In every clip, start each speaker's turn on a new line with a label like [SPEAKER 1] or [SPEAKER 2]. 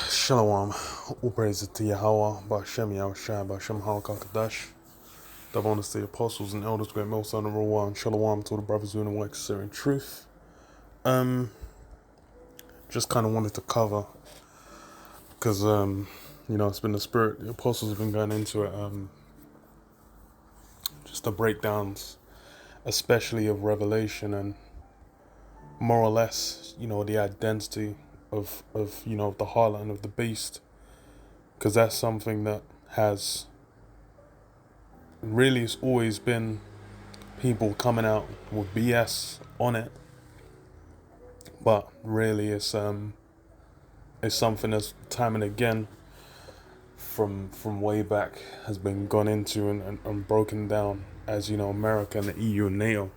[SPEAKER 1] Shalom, all praises to Yahweh, Ba'Shem Yahushua, Ba'Shem HaKadosh. Double honors to the apostles and elders, great most honorable one. Shalom to the brothers who work in truth. Just kind of wanted to cover, because, it's been the spirit, the apostles have been going into it, just the breakdowns, especially of Revelation and more or less, the identity of the harlot and of the beast, because that's something that has really, it's always been people coming out with BS on it, but really it's something that's time and again from way back has been gone into and broken down, as America and the EU and NATO,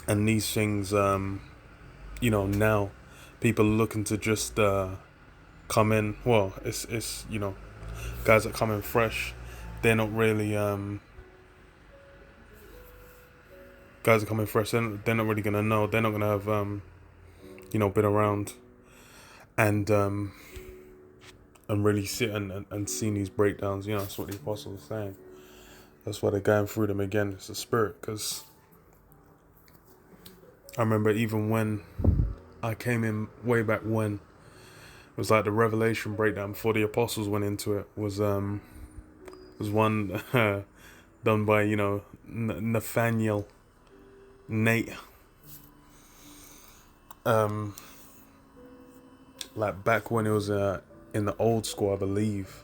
[SPEAKER 1] and these things now people are looking to just come in. Well, it's guys that come in fresh, they're not really guys are coming fresh, they're not really gonna know. They're not gonna have been around and really sit and seen these breakdowns. That's what the apostles are saying. That's why they're going through them again. It's the spirit, because I remember even when I came in way back when, it was like the Revelation breakdown before the apostles went into it was one done by Nathaniel Nate, like back when it was in the old school, I believe.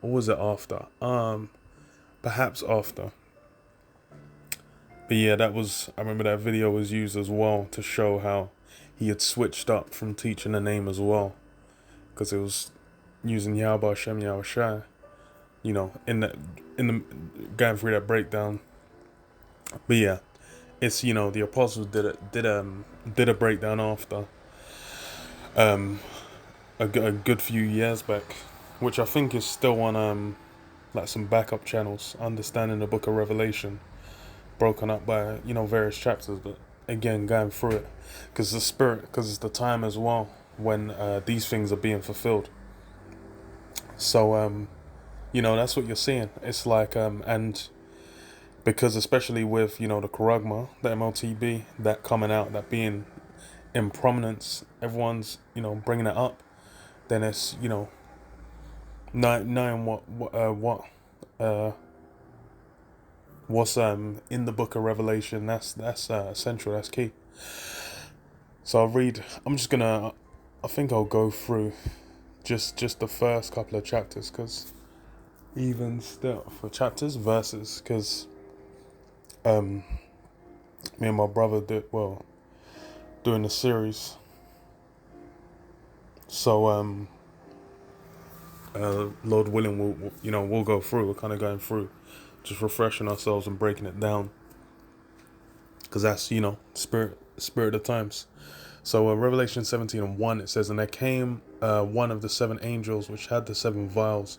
[SPEAKER 1] Or was it after? Perhaps after. But yeah, I remember that video was used as well to show how he had switched up from teaching the name as well, because it was using Yahweh Shem Yahushai, in the going through that breakdown. But yeah, it's the apostles did a breakdown after a good few years back, which I think is still on like some backup channels, understanding the book of Revelation, broken up by various chapters, but again going through it, because the spirit, because it's the time as well when these things are being fulfilled. So that's what you're seeing. It's like and because especially with the Charagma, the MLTB, that coming out, that being in prominence, everyone's bringing it up, then it's knowing what's in the book of Revelation. That's central, that's key. So I think I'll go through just the first couple of chapters, because even still for chapters, verses, because me and my brother doing the series. So Lord willing, we'll go through. We're kind of going through, just refreshing ourselves and breaking it down, because that's spirit of the times. So Revelation 17:1, it says, "And there came one of the seven angels which had the seven vials,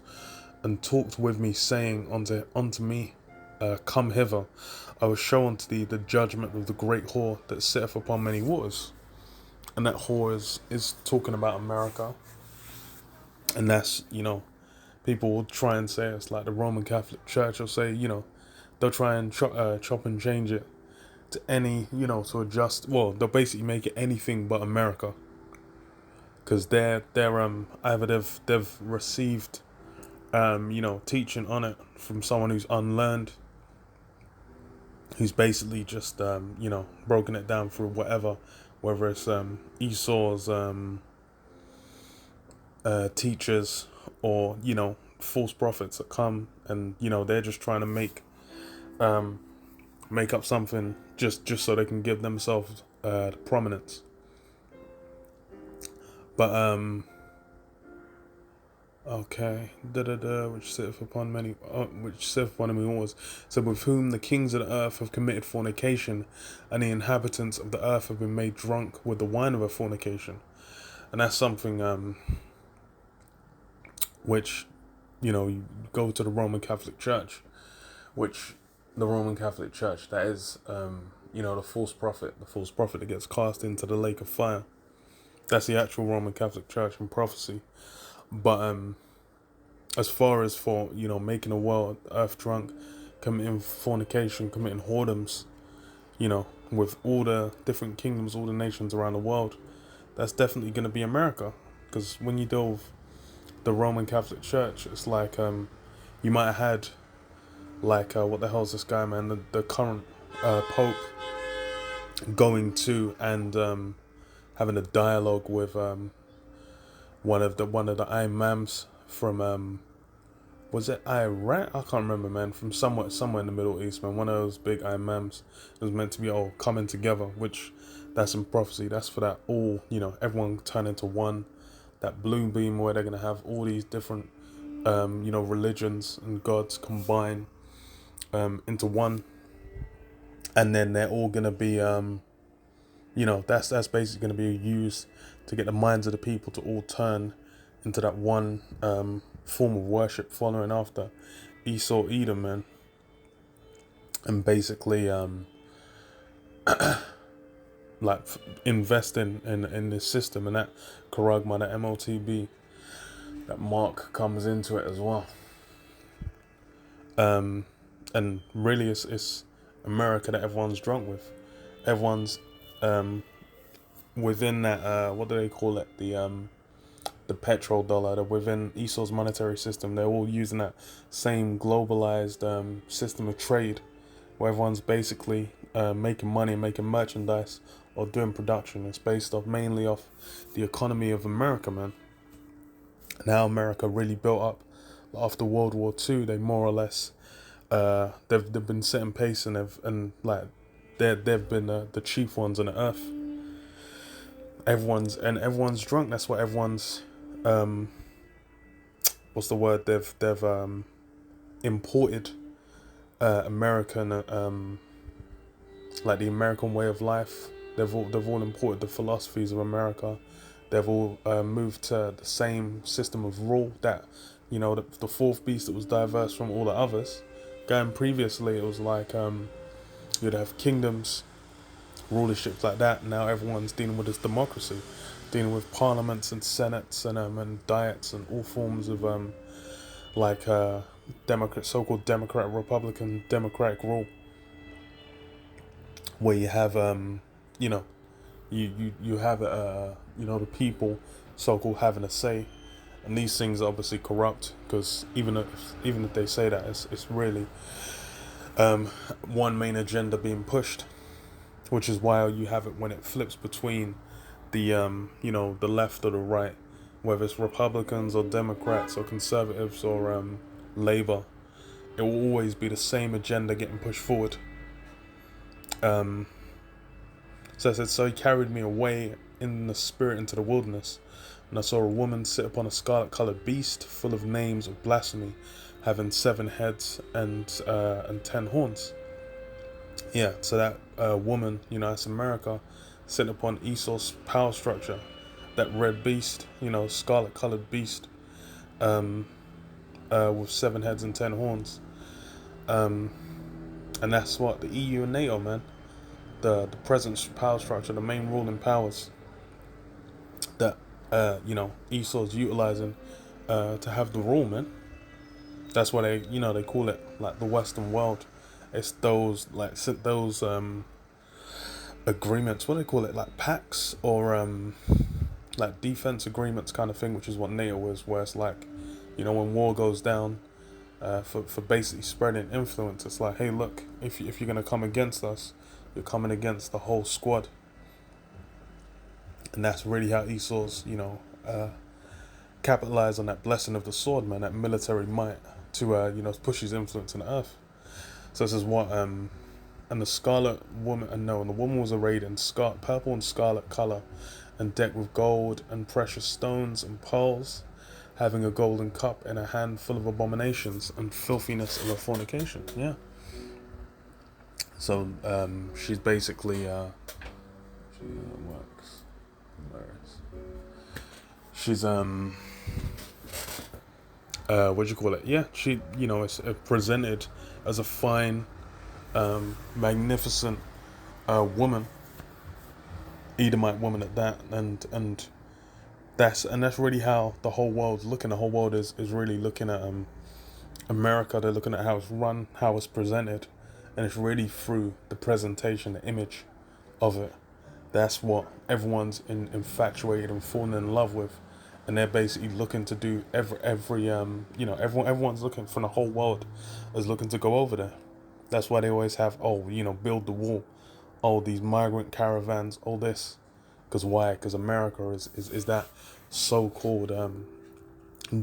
[SPEAKER 1] and talked with me, saying unto me, Come hither, I will show unto thee the judgment of the great whore that sitteth upon many waters." And that whore is talking about America. And that's, people will try and say it's like the Roman Catholic Church will say, they'll try and chop and change it to any, to adjust. Well, they'll basically make it anything but America, because they're either they've received teaching on it from someone who's unlearned, who's basically just broken it down through whether it's Esau's teachers, or false prophets that come, and they're just trying to make up something just so they can give themselves prominence. But okay, which sitteth upon many waters. So, with whom the kings of the earth have committed fornication, and the inhabitants of the earth have been made drunk with the wine of a fornication. And that's something which you go to the Roman Catholic Church, which the Roman Catholic Church, that is the false prophet that gets cast into the lake of fire. That's the actual Roman Catholic Church in prophecy. But as far as for making the world earth drunk, committing fornication, committing whoredoms, with all the different kingdoms, all the nations around the world, that's definitely going to be America. Because when you deal with the Roman Catholic Church, it's like you might have had like what the hell's this guy, man? The current Pope going to and having a dialogue with one of the imams from was it Iran? I can't remember, man. From somewhere in the Middle East, man. One of those big imams. It was meant to be all coming together, which that's in prophecy. That's for that all, everyone turn into one. That blue beam where they're gonna have all these different, religions and gods combine into one, and then they're all gonna be, that's basically gonna be used to get the minds of the people to all turn into that one form of worship, following after Esau, Edom, man, and basically like invest in this system, and that charagma, that MOTB, that mark comes into it as well. And really it's America that everyone's drunk with. Everyone's within that what do they call it, the petrodollar. They're within Esau's monetary system. They're all using that same globalized system of trade, where everyone's basically making money, making merchandise, or doing production. It's based off mainly off the economy of America, man. And how America really built up after World War II. They more or less they've been setting pace, and they've been the chief ones on the earth. Everyone's drunk. That's why everyone's what's the word? They've imported American like the American way of life. They've all imported the philosophies of America. They've all moved to the same system of rule that the fourth beast that was diverse from all the others. Going previously, it was like you'd have kingdoms, rulerships like that. Now everyone's dealing with this democracy, dealing with parliaments and senates and diets and all forms of so-called Democrat, Republican, Democratic rule, where you have you have the people so-called having a say, and these things are obviously corrupt, because even if they say that, it's really one main agenda being pushed, which is why you have it when it flips between the the left or the right, whether it's Republicans or Democrats or conservatives or Labour, it will always be the same agenda getting pushed forward. So I said, so he carried me away in the spirit into the wilderness, and I saw a woman sit upon a scarlet-coloured beast, full of names of blasphemy, having 7 heads and 10 horns. Yeah, so that woman, that's America, sitting upon Esau's power structure, that red beast, scarlet-coloured beast, with 7 heads and 10 horns. And that's what the EU and NATO, man. The present power structure, the main ruling powers that Esau's utilizing to have the rule, man. That's why they call it like the Western world. It's those agreements. What do they call it? Like pacts or like defense agreements kind of thing, which is what NATO is. Where it's like, when war goes down, for basically spreading influence. It's like, hey, look, if you're gonna come against us, you're coming against the whole squad. And that's really how Esau's, capitalize on that blessing of the sword, man, that military might to push his influence in the earth. So this is what and the scarlet woman, and the woman was arrayed in purple and scarlet color, and decked with gold and precious stones and pearls, having a golden cup in a hand full of abominations and filthiness of her fornication. Yeah. So she's basically she works. She's what do you call it? Yeah, she it's presented as a fine, magnificent woman, Edomite woman at that, and That's really how the whole world's looking. The whole world is really looking at America. They're looking at how it's run, how it's presented, and it's really through the presentation, the image of it. That's what everyone's infatuated and fallen in love with, and they're basically looking to do every everyone's looking from the whole world is looking to go over there. That's why they always have build the wall, all these migrant caravans, all this, because why? Because America is that so-called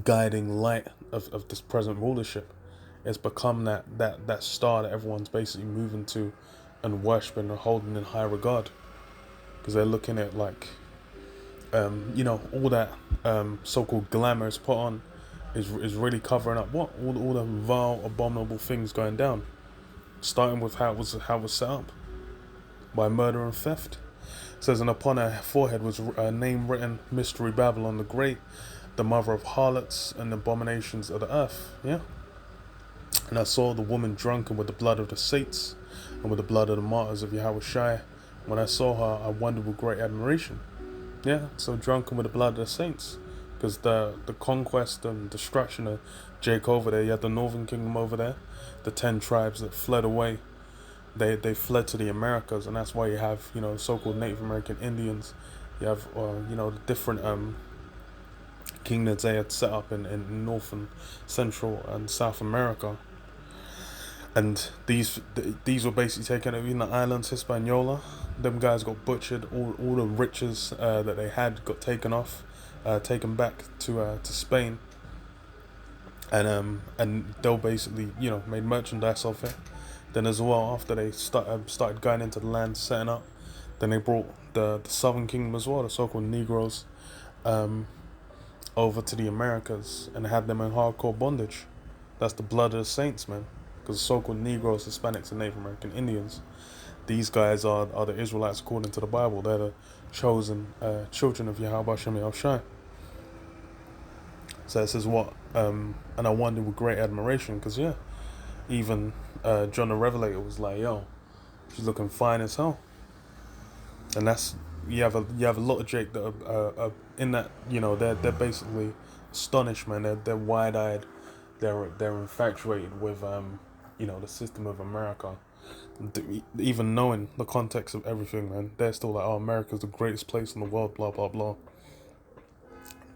[SPEAKER 1] guiding light of this present rulership. It's become that star that everyone's basically moving to and worshiping and holding in high regard, because they're looking at like all that so-called glamour is put on is really covering up what all the vile, abominable things going down, starting with how it was set up by murder and theft. It says, and upon her forehead was a name written, Mystery Babylon the Great, the mother of harlots and abominations of the earth. Yeah. And I saw the woman drunken with the blood of the saints and with the blood of the martyrs of Yahushua. When I saw her, I wondered with great admiration. Yeah, so drunken with the blood of the saints. Because the conquest and destruction of Jake over there, you had the northern kingdom over there, the 10 tribes that fled away. They fled to the Americas, and that's why you have, so-called Native American Indians. You have, the different kingdoms they had set up in North and Central and South America. And these were basically taken over in the islands, Hispaniola. Them guys got butchered. All the riches that they had got taken off, taken back to Spain. And they'll basically made merchandise of it. Then as well, after they started going into the land, setting up, then they brought the Southern Kingdom as well, the so-called Negroes, over to the Americas and had them in hardcore bondage. That's the blood of the saints, man. Because the so-called Negroes, Hispanics, and Native American Indians, these guys are the Israelites according to the Bible. They're the chosen children of Yahweh Shem Yahushai. So this is what, and I wonder with great admiration, because even John the Revelator was like, yo, she's looking fine as hell. And that's, you have a lot of Jake that are in that, they're basically astonished, man. They're wide-eyed. They're infatuated with the system of America. Even knowing the context of everything, man, they're still like, oh, America's the greatest place in the world, blah blah blah.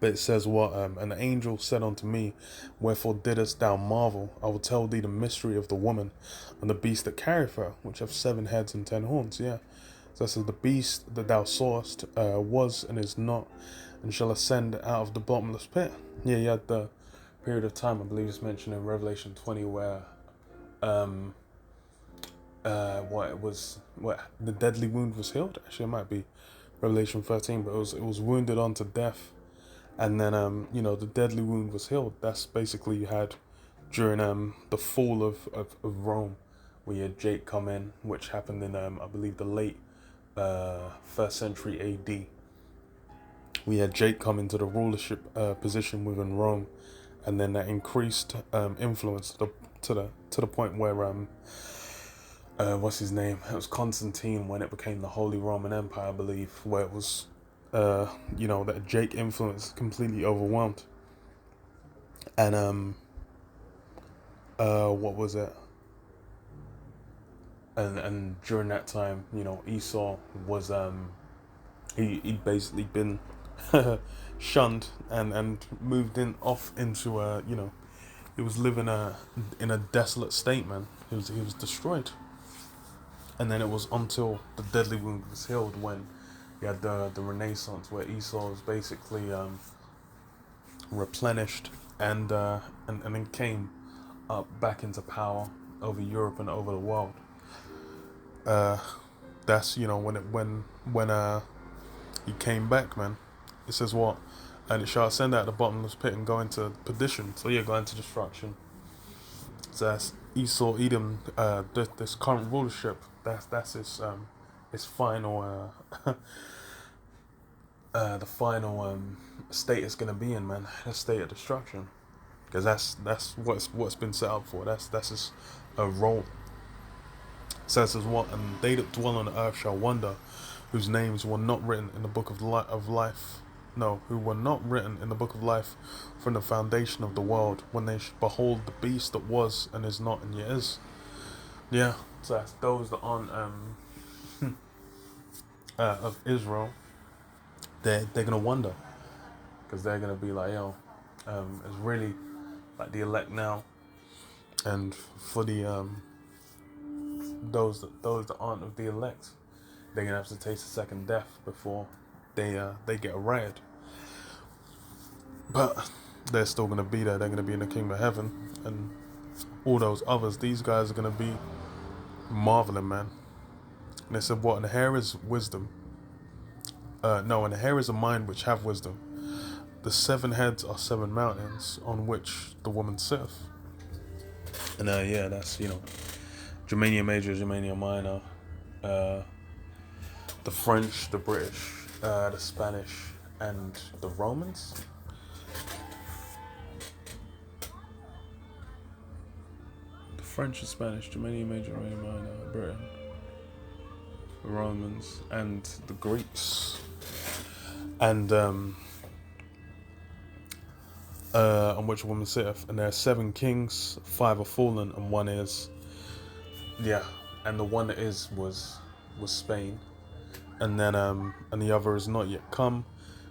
[SPEAKER 1] But it says what? And the angel said unto me, wherefore didst thou marvel? I will tell thee the mystery of the woman and the beast that carrieth her, which have 7 heads and 10 horns. Yeah. So this is the beast that thou sawest was and is not, and shall ascend out of the bottomless pit. Yeah, you had the period of time, I believe it's mentioned in Revelation 20, where the deadly wound was healed. Actually, it might be Revelation 13, but it was wounded unto death. And then, the deadly wound was healed. That's basically you had during the fall of Rome, where you had Jake come in, which happened in, I believe, the late 1st century AD. We had Jake come into the rulership position within Rome, and then that increased influence to the point where what's his name? It was Constantine, when it became the Holy Roman Empire, I believe, where it was that Jake influence completely overwhelmed. And what was it? And during that time, Esau was he'd basically been shunned and moved off into he was living in a desolate state, man. He was destroyed. And then it was until the deadly wound was healed when you had the Renaissance, where Esau was basically replenished and then came up back into power over Europe and over the world. That's when he came back, man. It says what? And it shall ascend out of the bottomless pit and go into perdition. So go into destruction. So that's Esau, Edom, this current rulership. That's his final the final state is gonna be in, man. The state of destruction, because that's what's been set up for. That's his role. It says as what? And they that dwell on the earth shall wonder, whose names were not written in the book of life who were not written in the book of life from the foundation of the world, when they should behold the beast that was and is not and yet is. Yeah, so that's those that aren't of Israel. They're gonna wonder, because they're gonna be like, yo, it's really like the elect now, and for the those that aren't of the elect, they're gonna have to taste the second death before they get righted. But they're still gonna be there. They're gonna be in the kingdom of heaven, and all those others. These guys are gonna be marveling, man. And they said, "What? And the hair is wisdom. No, and the hair is a mind which have wisdom. The 7 heads are 7 mountains on which the woman sitteth." And yeah, that's Germania Major, Germania Minor, the French, the British, the Spanish, and the Romans. The French, the Spanish, Germania Major, Germania Minor, Britain, the Romans, and the Greeks. And on which a woman sitteth, and there are 7 kings, 5 are fallen, and 1 is. Yeah, and the one that is was Spain, and then and the other is not yet come,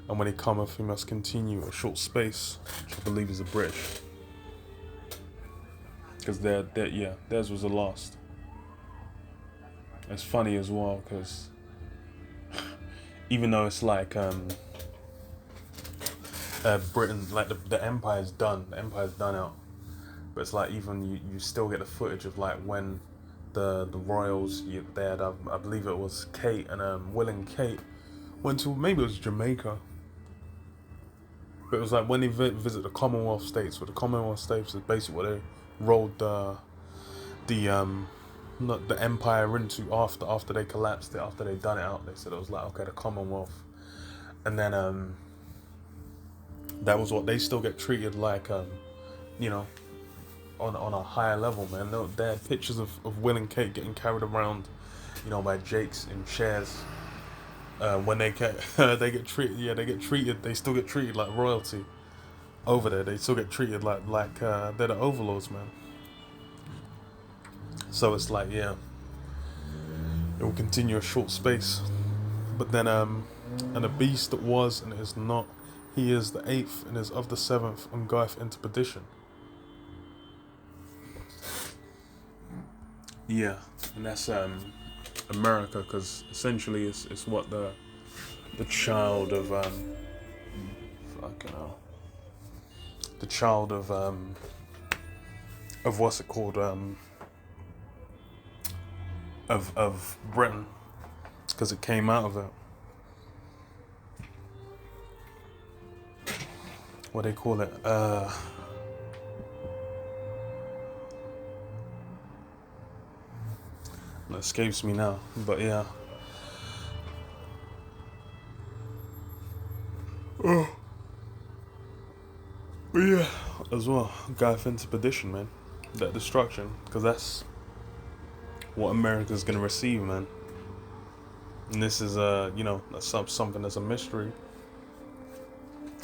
[SPEAKER 1] and when he cometh, he must continue a short space, which I believe is the British, because theirs was the last. It's funny as well, because even though it's like Britain, like the empire's done out, but it's like even you still get the footage of like when the royals they had I believe it was Kate and Will and Kate went to, maybe it was Jamaica, but it was like when they visit the Commonwealth states. Where the Commonwealth states is basically what they rolled not the empire into after they collapsed it, after they done it out. They said it was like, okay, the Commonwealth, and then that was what they still get treated like, on a higher level, man. They had pictures of Will and Kate getting carried around, by Jakes in chairs. When they get treated, they still get treated like royalty over there. They still get treated like they're the overlords, man. So it's like, yeah, it will continue a short space, but then and the beast that was and is not, he is the 8th and is of the 7th, and goeth into perdition. Yeah, and that's America, because essentially it's what the child of the child of what's it called, of Britain, because it came out of it. What do they call it? It escapes me now, but yeah. Oh. But yeah, as well, goeth into perdition, man. That destruction, because that's what America's gonna receive, man. And this is that's something that's a mystery.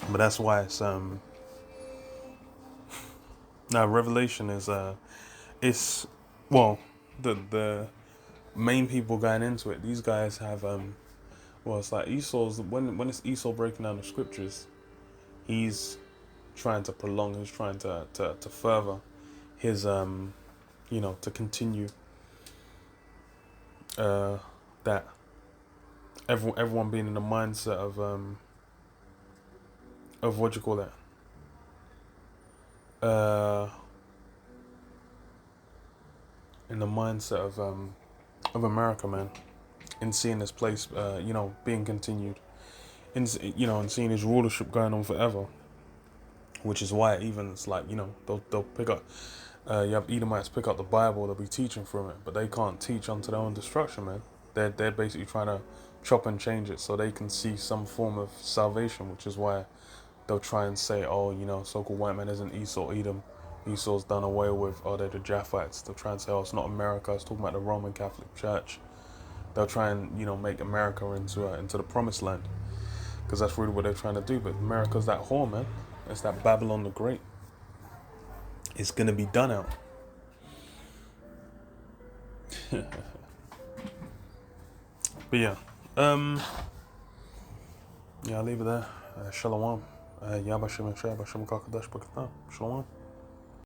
[SPEAKER 1] But that's why it's now Revelation is it's well the main people going into it. These guys have it's like Esau's when it's Esau breaking down the scriptures, he's trying to prolong, he's trying to further his to continue that everyone being in the mindset of what you call that in the mindset of America, man, in seeing this place being continued, in and seeing his rulership going on forever, which is why even it's like they'll pick up you have Edomites pick up the Bible, they'll be teaching from it, but they can't teach unto their own destruction, man. They're basically trying to chop and change it so they can see some form of salvation, which is why they'll try and say, so-called white man isn't Esau, Edom. Esau's done away with, they're the Japhites. They'll try and say, it's not America, it's talking about the Roman Catholic Church. They'll try and, make America into the promised land. because that's really what they're trying to do. But America's that whore, man. It's that Babylon the Great. It's gonna be done out. But yeah, yeah, I'll leave it there. Shalom. Yabashim and Shabashim Kakadash Bakatan. Shalom.